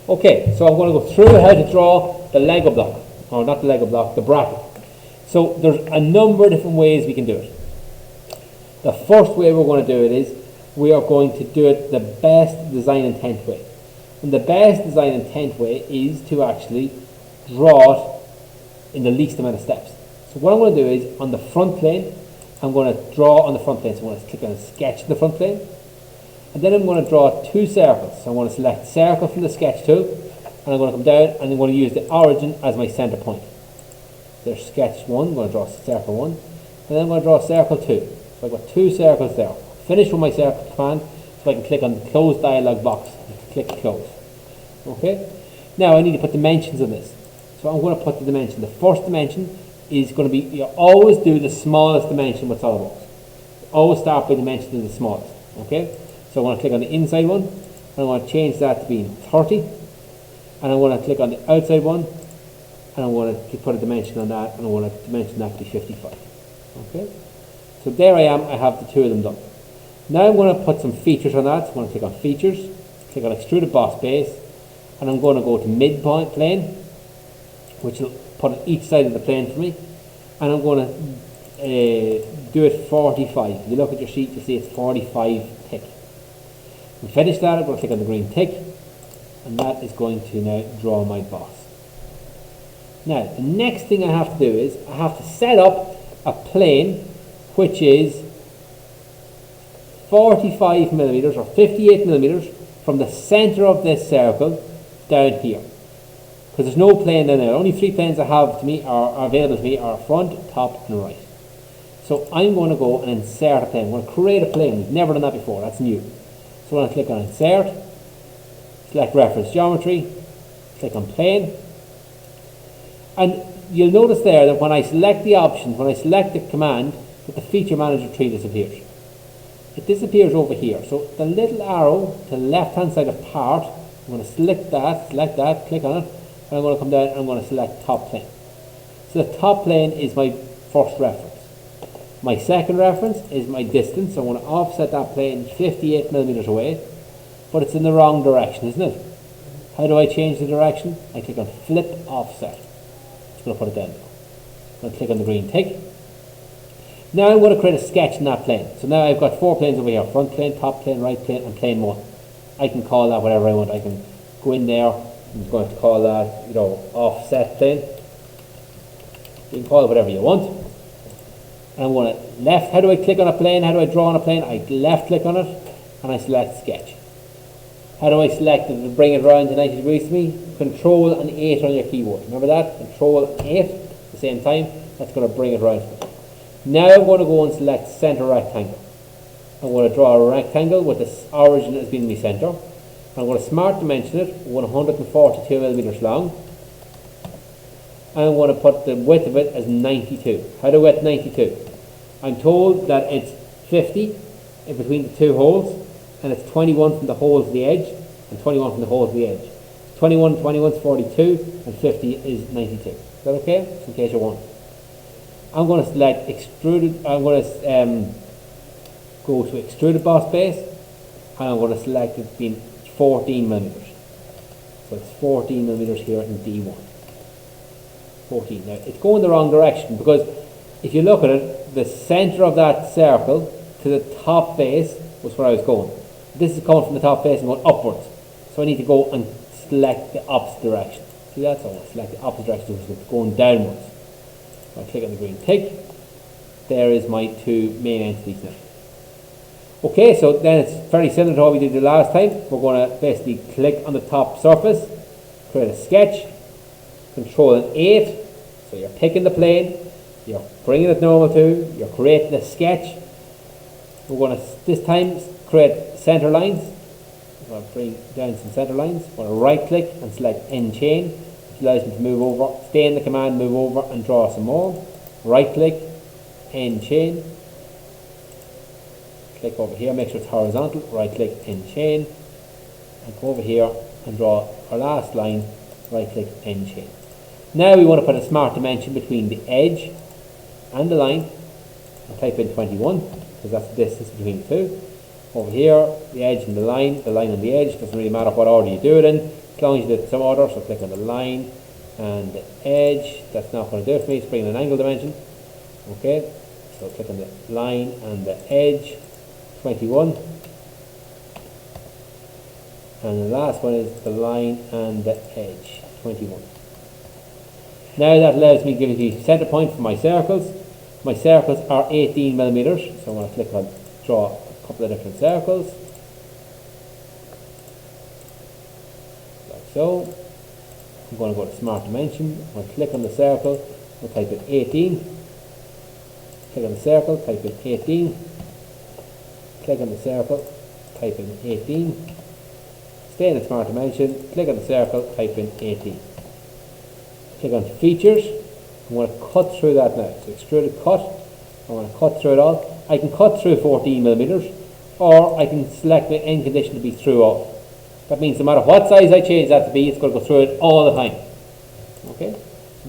Okay, so I'm going to go through how to draw the Lego block, or not the Lego block, the bracket. So there's a number of different ways we can do it. The first way we're going to do it is we are going to do it the best design intent way. And the best design intent way is to actually draw it in the least amount of steps. So what I'm going to do is on the front plane, I'm going to draw on the front plane. So I'm going to click on sketch in the front plane. And then I'm going to draw two circles. So I'm going to select circle from the sketch tool. And I'm going to come down and I'm going to use the origin as my center point. There's sketch 1, I'm going to draw circle 1. And then I'm going to draw circle 2. So I've got two circles there. Finish with my circle command so I can click on the close dialog box and click close. Okay? Now I need to put dimensions on this. So I'm going to put the dimension. The first dimension is going to be, you always do the smallest dimension with SOLIDWORKS. Always start by dimensioning the smallest. Okay? So I'm going to click on the inside one, and I'm going to change that to being 30. And I'm going to click on the outside one, and I'm going to put a dimension on that, and I'm going to dimension that to be 55. Okay? So there I am, I have the two of them done. Now I'm going to put some features on that. So I'm going to click on features, click on extruded boss base, and I'm going to go to midpoint plane, which will put on each side of the plane for me, and I'm going to do it 45. If you look at your sheet, you'll see it's 45 thick. And finish that, I'm going to click on the green tick, and that is going to now draw my boss. Now, the next thing I have to do is I have to set up a plane which is 45 millimeters or 58 millimeters from the center of this circle down here. Because there's no plane in there. Only three planes I have to me are available to me are front, top, and right. So I'm going to go and insert a plane. I'm going to create a plane. We've never done that before. That's new. So I'm going to click on insert, select reference geometry, click on plane, and you'll notice there that when I select the options, when I select the command, that the feature manager tree disappears. It disappears over here. So the little arrow to the left hand side of part, I'm going to select that, click on it, and I'm going to come down and I'm going to select top plane. So the top plane is my first reference. My second reference is my distance, so I'm going to offset that plane 58 millimeters away, but it's in the wrong direction, isn't it? How do I change the direction? I click on flip offset. Just going to put it down there. I'm going to click on the green tick. Now I'm going to create a sketch in that plane. So now I've got four planes over here, front plane, top plane, right plane, and plane 1. I can call that whatever I want. I can go in there, I'm going to call that, offset plane. You can call it whatever you want. And I'm going to left, how do I click on a plane? How do I draw on a plane? I left click on it and I select sketch. How do I select it to bring it around to 90 degrees to me? Control and 8 on your keyboard. Remember that? Control 8 at the same time. That's going to bring it around. Now I'm going to go and select center rectangle. I'm going to draw a rectangle with the origin as being my center. I'm going to smart dimension it, 142 millimeters long. And I'm going to put the width of it as 92. How do I get 92? I'm told that it's 50 in between the two holes, and it's 21 from the hole to the edge, and 21 from the hole to the edge. 21 is 42, and 50 is 92. Is that okay? Just in case you want. I'm going to select extruded, I'm going to go to extruded boss base, and I'm going to select it being 14 millimeters. So it's 14 millimeters here in D1. 14. Now it's going the wrong direction because if you look at it, the center of that circle to the top face was where I was going. This is coming from the top face and going upwards. So I need to go and select the opposite direction. See that? So I'm going to select the opposite direction, which is going downwards. So I click on the green tick. There is my two main entities now. Okay, so then it's very similar to what we did the last time. We're going to basically click on the top surface, create a sketch, Control and 8. So you're picking the plane, you're bringing it normal to, you're creating a sketch. We're going to this time create center lines. We're going to bring down some center lines. We're going to right click and select end chain, which allows me to move over, stay in the command, move over and draw some more. Right click, end chain. Click over here, make sure it's horizontal, right click, end chain, and come over here and draw our last line, right click, end chain. Now we want to put a smart dimension between the edge and the line. I'll type in 21 because that's the distance between the two. Over here, the edge and the line and the edge, doesn't really matter what order you do it in. as long as you did some order. So click on the line and the edge. That's not going to do it for me. It's bringing an angle dimension. Okay, so click on the line and the edge, 21. And the last one is the line and the edge, 21. Now that allows me to give you the center point for my circles. My circles are 18 millimeters, so I'm going to click on draw a couple of different circles. Like so. I'm going to go to Smart Dimension. I'm going to click on the circle, I'll type in 18. Click on the circle, type in 18. Click on the circle, type in 18. Stay in the Smart Dimension, click on the circle, type in 18. Click on Features. I'm going to cut through that now. So extruded cut. I'm going to cut through it all. I can cut through 14 millimeters, or I can select the end condition to be through all. That means no matter what size I change that to be, it's going to go through it all the time. Okay?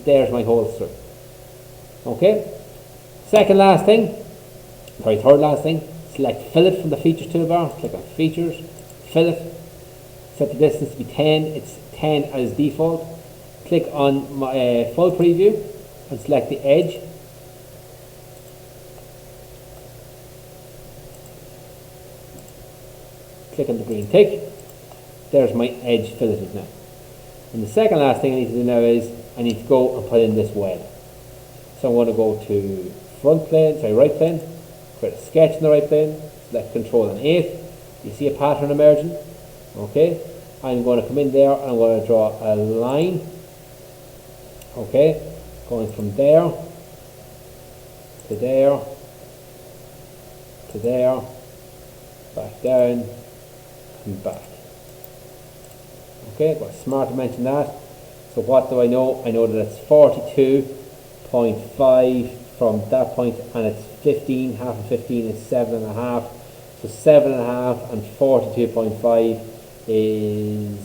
There's my holes through. Okay? Third last thing. Select Fillet from the Features toolbar. Click on Features, Fillet. Set the distance to be 10. It's 10 as default. Click on my full preview and select the edge. Click on the green tick. There's my edge filleted now. And the second last thing I need to do now is I need to go and put in this weld. So I'm going to go to right plane, create a sketch in the right plane, select Control and 8. You see a pattern emerging. Okay, I'm going to come in there and I'm going to draw a line. Okay, going from there to there to there, back down and back. Okay, but Smart Dimension that. So what do I know? I know that it's 42.5 from that point, and it's 15. Half of 15 is 7.5. So 7.5 and 42.5 is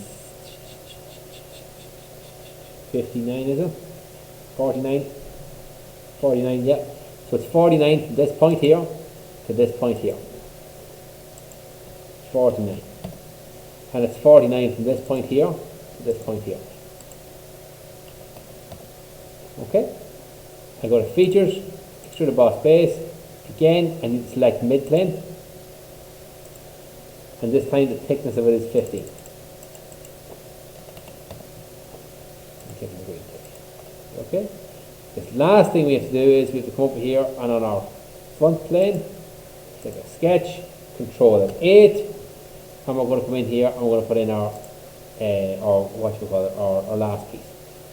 59, is it? 49? 49, yeah. So it's 49 from this point here to this point here. 49. And it's 49 from this point here to this point here. Okay? I go to Features, Extrude Emboss Base. Again, I need to select Midplane. And this time the thickness of it is 15. Okay? The last thing we have to do is we have to come over here and on our front plane, click a sketch, Control and 8, and we're going to come in here and we're going to put in our our last piece.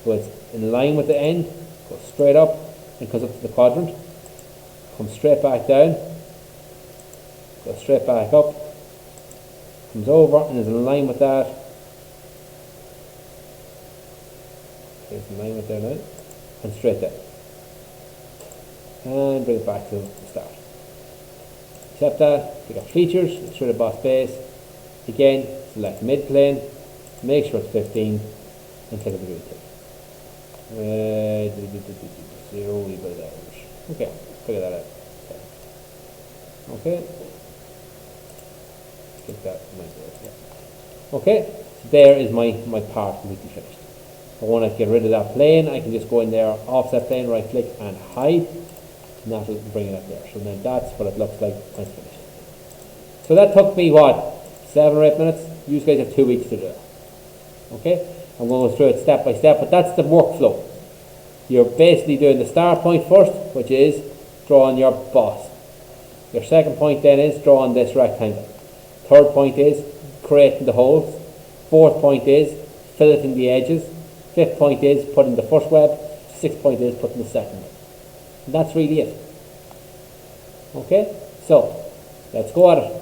So it's in line with the end, goes straight up and comes up to the quadrant, comes straight back down, goes straight back up, comes over and is in line with that. Okay, it's in line with there now, and straight down. And bring it back to the start. Accept that, click on Features, Extrude Emboss Base. Again, select Midplane, make sure it's 15, and click on the green tick. 0, we put it out. Okay, figure that out. Okay. Click that. Okay, so there is my part completely finished. If I want to get rid of that plane, I can just go in there, offset plane, right click and hide, and that will bring it up there. So then that's what it looks like when it's finished. So that took me what, 7 or 8 minutes? You guys have 2 weeks to do it. Okay, I'm going to go through it step by step, but that's the workflow. You're basically doing the start point first, which is drawing your boss. Your second point then is drawing this rectangle. Third point is creating the holes. Fourth point is filleting the edges. Fifth point is putting the first web. Sixth point is putting the second web. And that's really it. Okay, so let's go at it.